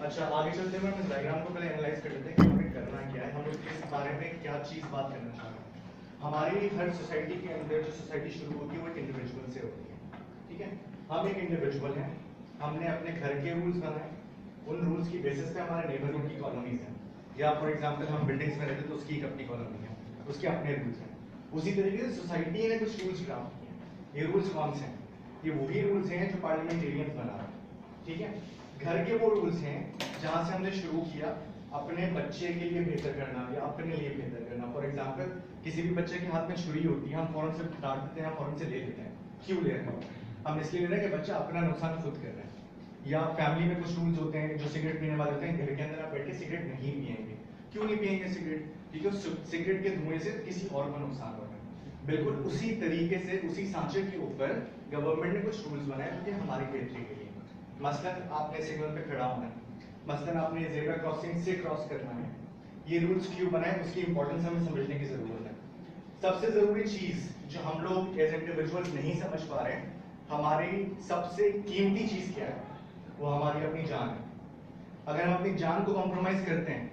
अच्छा, आगे चलते हुए हम इस डायग्राम को पहले एनालाइज कर लेते हैं कि हमें करना क्या है, हम लोग इस बारे में क्या चीज़ बात करना चाह रहे हैं। हमारी हर सोसाइटी के अंदर जो सोसाइटी शुरू होती है वो एक इंडिविजुअल से होती है, ठीक है। हम एक इंडिविजुअल हैं, हमने अपने घर के रूल्स बनाए, उन रूल्स की बेसिस पे हमारे नेबरहुड की कॉलोनीज हैं, या फॉर एग्जाम्पल हम बिल्डिंग्स में रहते तो उसकी एक अपनी कॉलोनी है, उसके अपने रूल्स हैं। उसी तरीके से सोसाइटी ने कुछ रूल्स ड्राफ्ट किए हैं। ये रूल्स कौन से हैं? ये वही रूल्स हैं जो पार्लियामेंटेरियंस बना रहे हैं, ठीक है। घर के वो रूल्स हैं जहां से हमने शुरू किया अपने बच्चे के लिए बेहतर करना या अपने लिए बेहतर करना। फॉर एग्जाम्पल, किसी भी बच्चे के हाथ में छुरी होती है, हम फौरन से डांट देते हैं, फौरन से ले लेते हैं। क्यों ले रहे हैं? हम इसलिए ले रहे हैं कि बच्चा अपना नुकसान खुद कर रहा है। या फैमिली में कुछ रूल्स होते हैं, जो सिगरेट पीने वाले होते हैं, घर के अंदर आप बैठ के सिगरेट नहीं पिएंगे। क्यों नहीं पिएंगे सिगरेट? क्योंकि सिगरेट के धुएं से किसी और को नुकसान हो रहा है। बिल्कुल उसी तरीके से, उसी सांचे के ऊपर गवर्नमेंट ने कुछ रूल्स बनाए जो कि हमारी बेहतरी के लिए। मसलन आपने सिग्नल पे खड़ा होना है, मसलन आपने ज़ेब्रा क्रॉसिंग से क्रॉस करना है। ये रूल्स क्यों बनाए, उसकी इंपॉर्टेंस हमें समझने की जरूरत है। सबसे जरूरी चीज जो हम लोग एज इंडिविजुअल्स नहीं समझ पा रहे हैं, हमारी सबसे कीमती चीज क्या है? वो हमारी अपनी जान है। अगर हम अपनी जान को कॉम्प्रोमाइज करते हैं,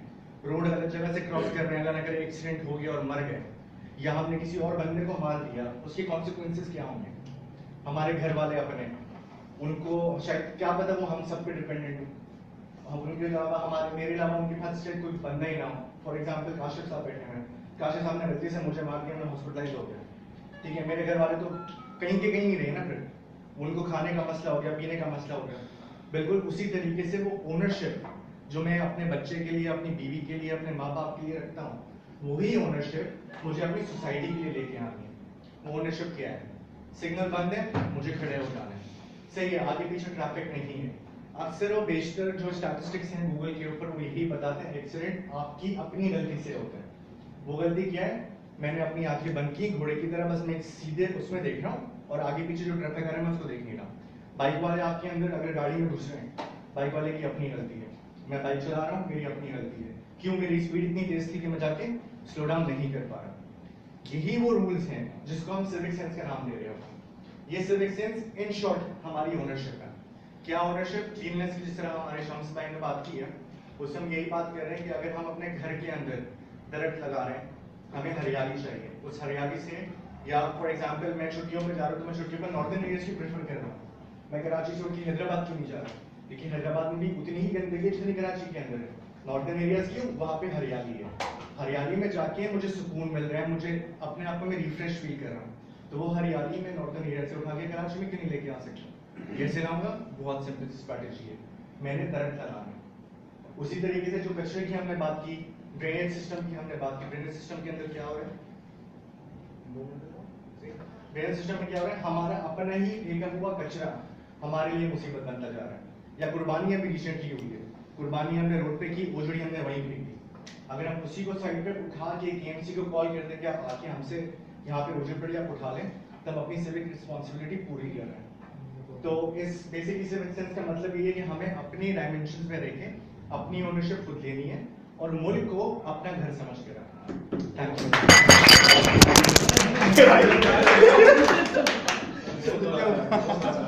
रोड गलत जगह से क्रॉस कर रहे हैं, अल्लाह न करे एक्सीडेंट हो गया और मर गए, या हमने किसी और बंदे को मार दिया, उसके कॉन्सिक्वेंसेस क्या होंगे? हमारे घर वाले अपने, उनको शायद क्या पता वो हम सब पे डिपेंडेंट हो, हम उनके अलावा हमारे मेरे अलावा उनके पास शायद कोई बंदा ही ना हो। फॉर एग्जाम्पल काशिफ साहब बैठे हैं, काशिफ साहब ने गलती से मुझे मार दिया, मैं हॉस्पिटलाइज हो गया, ठीक है। मेरे घर वाले तो कहीं के कहीं ही रहे ना, फिर उनको खाने का मसला हो गया, पीने का मसला हो गया। बिल्कुल उसी तरीके से वो ओनरशिप जो मैं अपने बच्चे के लिए, अपनी बीवी के लिए, अपने माँ बाप के लिए रखता हूँ, वही ओनरशिप मुझे अपनी सोसाइटी के लिए लेके आनी है। ओनरशिप क्या है? सिग्नल बंद है, मुझे खड़े हो जाना है, सही है, आगे पीछे ट्रैफिक नहीं है। अक्सर और बेशतर जो स्टैटिस्टिक्स हैं गूगल के ऊपर वो यही बताते हैं एक्सीडेंट आपकी अपनी गलती से होता है। वो गलती क्या है? मैंने अपनी आंखें बंद की घोड़े की तरह, बस मैं सीधे उसमें देख रहा हूँ और आगे पीछे जो ट्रैफिक आ रहा है मैं उसको देख नहीं रहा। बाइक वाले आपके अंदर अगर गाड़ी में घुस रहे हैं, बाइक वाले की अपनी गलती है। मैं बाइक चला रहा हूँ, मेरी अपनी गलती है। क्यों? मेरी स्पीड इतनी तेज थी कि मैं जाके स्लो डाउन नहीं कर पा रहा। यही वो रूल्स हैं जिसको हम सिविक सेंस का नाम दे रहे हो। ये सिविक सेंस इन शॉर्ट हमारी ओनरशिप है। क्या ओनरशिप? क्लीननेस की, जिस तरह हमारे शम्स भाई ने बात की है, उससे हम यही बात कर रहे हैं कि अगर हम अपने घर के अंदर दरख्त लगा रहे हैं, हमें हरियाली चाहिए। उस हरियाली से, या फॉर एग्जांपल मैं छुट्टियों में जा रहा हूँ तो मैं छुट्टियों पर नॉर्दर्न एरियाज की प्रेफर कर रहा हूँ। मैं कराची छोड़ के हैदराबाद क्यों नहीं जा रहा? लेकिन हैदराबाद में भी उतनी ही गंदगी है जितनी कराची के अंदर है। नॉर्दर्न एरियाज क्यों? वहाँ पे हरियाली है। हरियाली में जाके मुझे सुकून मिल रहा है, मुझे अपने आप को मैं रिफ्रेश फील कर रहा हूँ। तो वो हरियाली में नॉर्दर्न एरिया से उठा के कराची में क्यों नहीं लेके आ सकता? कैसे लाऊंगा? बहुत सिंपल स्ट्रैटेजी है, मैंने दरख्त लगाना। उसी तरीके से जो कचरे की हमने बात की, ड्रेनेज सिस्टम की हमने बात की, ड्रेनेज सिस्टम के अंदर क्या हो रहा है? ड्रेनेज सिस्टम में क्या हो रहा है? हमारा अपना ही फेंका हुआ कचरा हमारे लिए मुसीबत बनता जा रहा है। या कुर्बानी अभी रिसेंटली हुई है, कुर्बानी हमने रोड पे की, ओजड़ी हमने वहीं फेंकी। अगर हम उसी को साइड पे उठा के केएमसी को कॉल करते कि आप आके हमसे यहाँ पे ओजड़ी आप उठा लें, तब अपनी सिविक रिस्पॉन्सिबिलिटी पूरी कर रहे हैं। तो इस बेसिकली सिविक सेंस का मतलब ये है कि हमें अपनी डायमेंशंस में रह के अपनी ओनरशिप खुद लेनी है और मुल्क को अपना घर समझ के रखना है। Thank you.